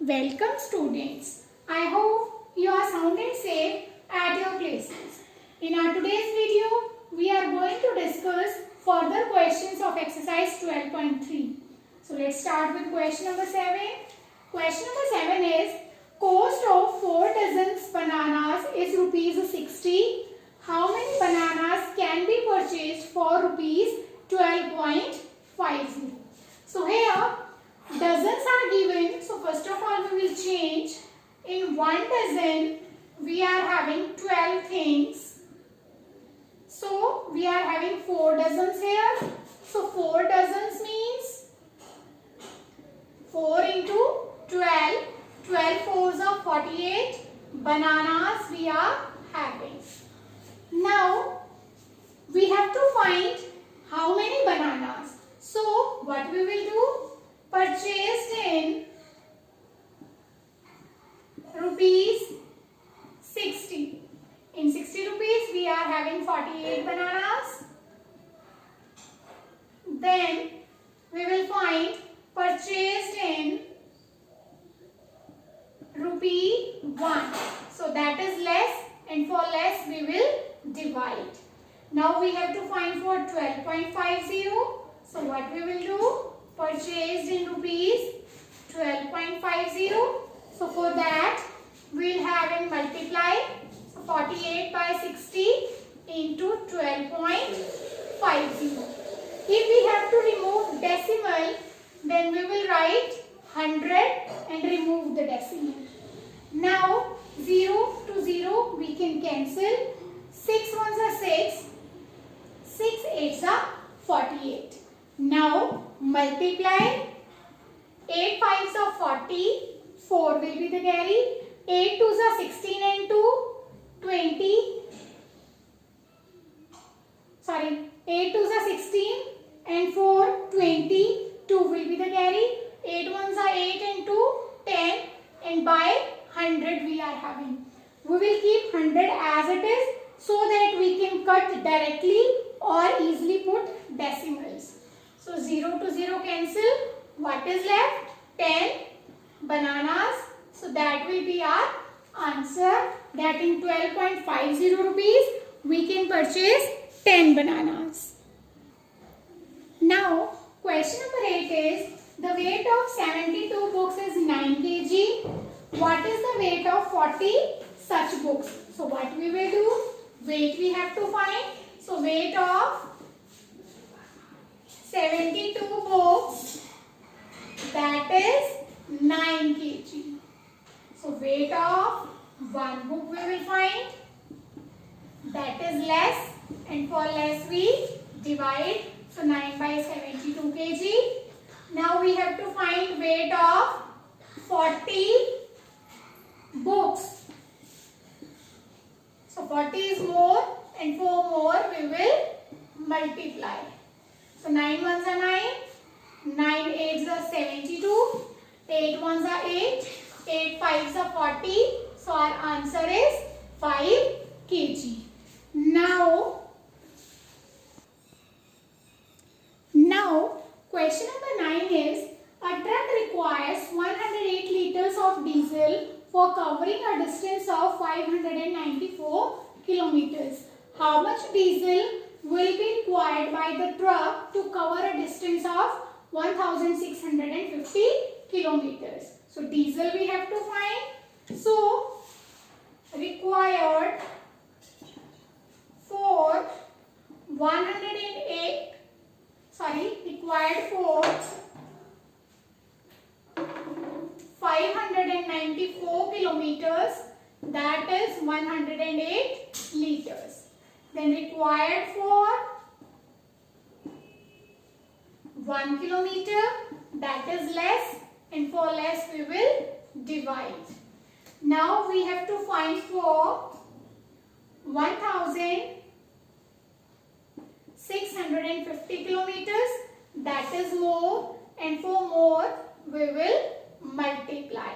Welcome students. I hope you are sound and safe at your places. In our today's video, we are going to discuss further questions of exercise 12.3. So let's start with question number 7. Question number 7 is, cost of 4 dozens bananas is rupees 60. How many bananas can be purchased for rupees 12.50? So here dozens are given. So first of all we will change. In 1 dozen we are having 12 things. So we are having 4 dozens here. So 4 dozens means 4 into 12. 12 fours are 48 bananas we are having. Now we have to find how many bananas. So what we will do? Purchased in rupees 60. In 60 rupees we are having 48 bananas. Then we will find purchased in rupee 1. So that is less, and for less we will divide. Now we have to find for 12.50. So what we will do? Purchased in rupees 12.50. So for that we will have in multiply. So 48 by 60 into 12.50. If we have to remove decimal, then we will write 100 and remove the decimal. Now 0 to 0 we can cancel. 6 ones are 6. 6 eights are 48. Now multiply. 8 fives are 40. 4 will be the carry. 8 twos are 16 and 2 20. Sorry, 8 twos are 16 and 4 20. 2 will be the carry. 8 ones are 8 and 2 10, and by 100 we are having. We will keep 100 as it is so that we can cut directly or easily put decimals. So 0 to 0 cancel. What is left? 10 bananas. So that will be our answer, that in 12.50 rupees we can purchase 10 bananas. Now question number 8 is, the weight of 72 books is 9 kg. What is the weight of 40 such books? So what we will do? Weight we have to find. So weight of 72 books, that is 9 kg. So weight of 1 book we will find, that is less, and for less we divide. So 9 by 72 kg. Now we have to find weight of 40 books. So 40 is more, and 4 more we will multiply. So 9 ones are 9, 9 eights are 72, 8 ones are 8, 8 fives are 40. So our answer is 5 kg. Now question number 9 is, a truck requires 108 liters of diesel for covering a distance of 594 kilometers. How much diesel will be required by the truck to cover a distance of 1650 kilometers? So diesel we have to find. So required for 594 kilometers, that is 108 liters. Then required for 1 kilometer, that is less, and for less we will divide. Now we have to find for 1650 kilometers, that is more, and for more we will multiply.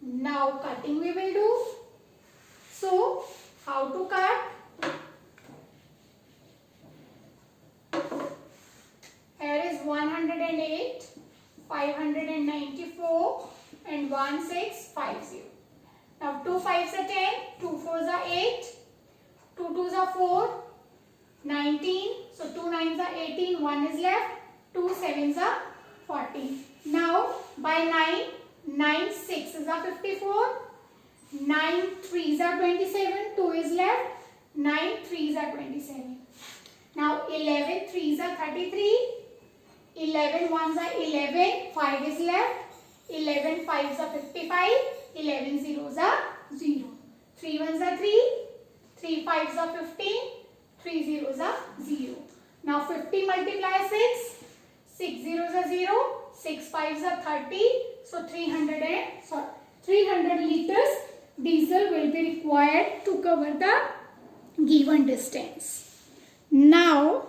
Now cutting we will do. So how to cut? Here is 108 594 and 1650. Now 2 5s are 10, 2 4s are 8, 2 2s are 4, 19. So 2 9s are 18, 1 is left, 2 7s are 40. Now by 9, 9 6s are 54, 9 3s are 27, 2 is left, 9 3s are 27. Now 11 3s are 33, 11 1s are 11, 5 is left, 11 5s are 55, 11 zeros are 0. 3 1s are 3, 3 5s are 15, 3 zeros are 0. Now 50 multiply 6, 6 zeros are 0, 6 5s are 30. So 300 liters diesel will be required to cover the given distance. Now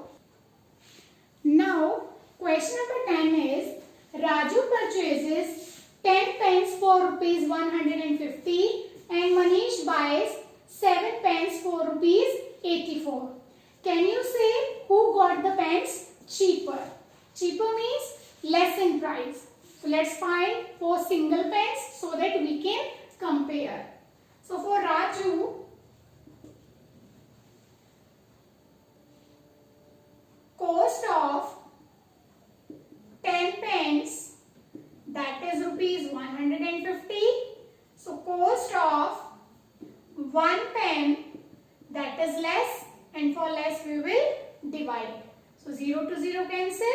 question number 10 is Raju purchases 10 pens for rupees 150 and Manish buys 7 pens for rupees 84. Can you say who got the pens cheaper? Cheaper means less in price. So let's find 4 single pens so that we can compare. So for Raju, cost of 10 pens, that is rupees 150. So cost of 1 pen, that is less, and for less we will divide. So 0 to 0 cancel.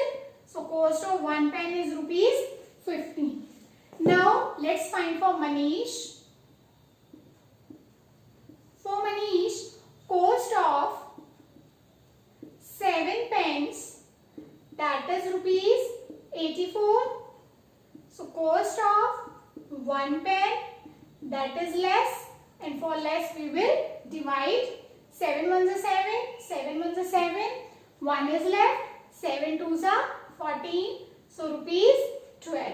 So cost of 1 pen is rupees 50. Now let's find for Manish. For Manish, cost of 7 pens, that is rupees 84. So cost of 1 pen, that is less, and for less we will divide. 7 ones are 7, 7 ones are 7, 1 is left, 7 twos are 14, so rupees 12.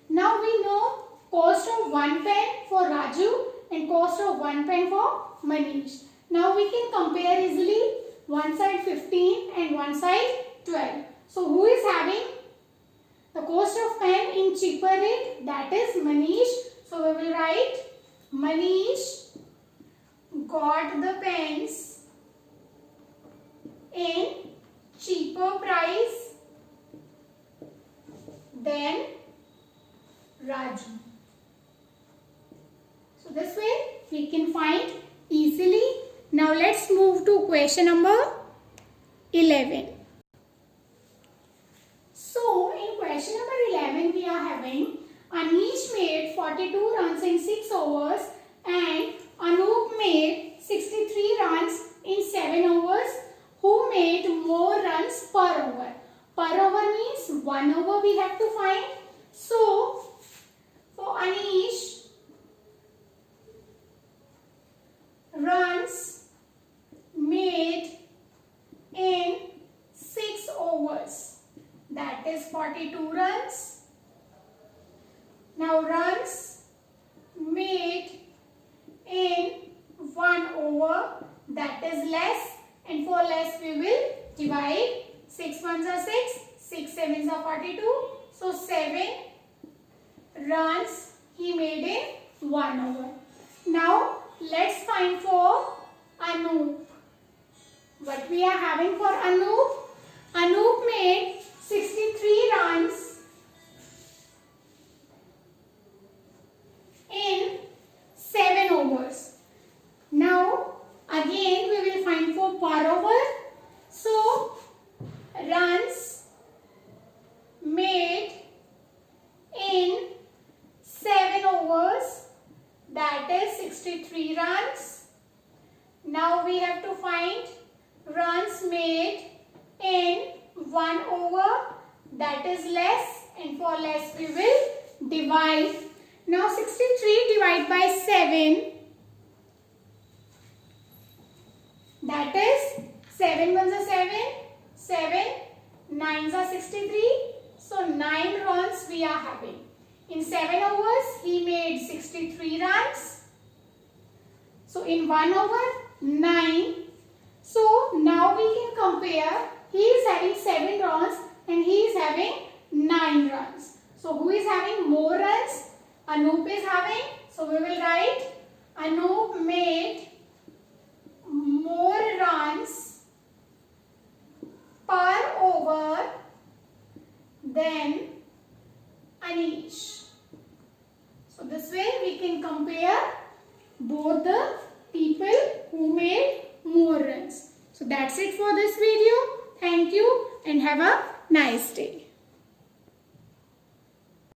Now we know cost of 1 pen for Raju and cost of 1 pen for Manish. Now we can compare easily, one side 15 and one side 12. So who is having the cost of pen in cheaper rate? That is Manish. So we will write Manish got the pens in cheaper price than Raju. So this way we can find easily. Now let's move to question number 11. So in question number 11 we are having Anish made 42 runs in 6 overs and Anup made 63 runs in 7 overs. Who made more runs per over? Per over means 1 over we have to find. So for Anish, runs made in 6 overs, that is 42 runs. Now runs made in 1 over, that is less, and for less we will divide. 6 ones are 6, 6 sevens are 42. So 7 runs he made in 1 over. Now let's find for Anup. What we are having for Anup? Anup made 63 runs in 7 overs. Now again we will find for per over. So runs made in 7 overs, that is 63 runs. Now we have to find runs made in 1 over, that is less, and for less we will divide. Now 63 divided by 7, that is 7 ones are 7, 7 9s are 63. So 9 runs we are having. In 7 overs he made 63 runs. So in 1 over 9. So now we can compare. He is having 7 runs and he is having 9 runs. So who is having more runs? Anoop is having. So we will write Anoop made more runs per over than Anish. So this way we can compare both the people who made more runs. So that's it for this video. Thank you and have a nice day.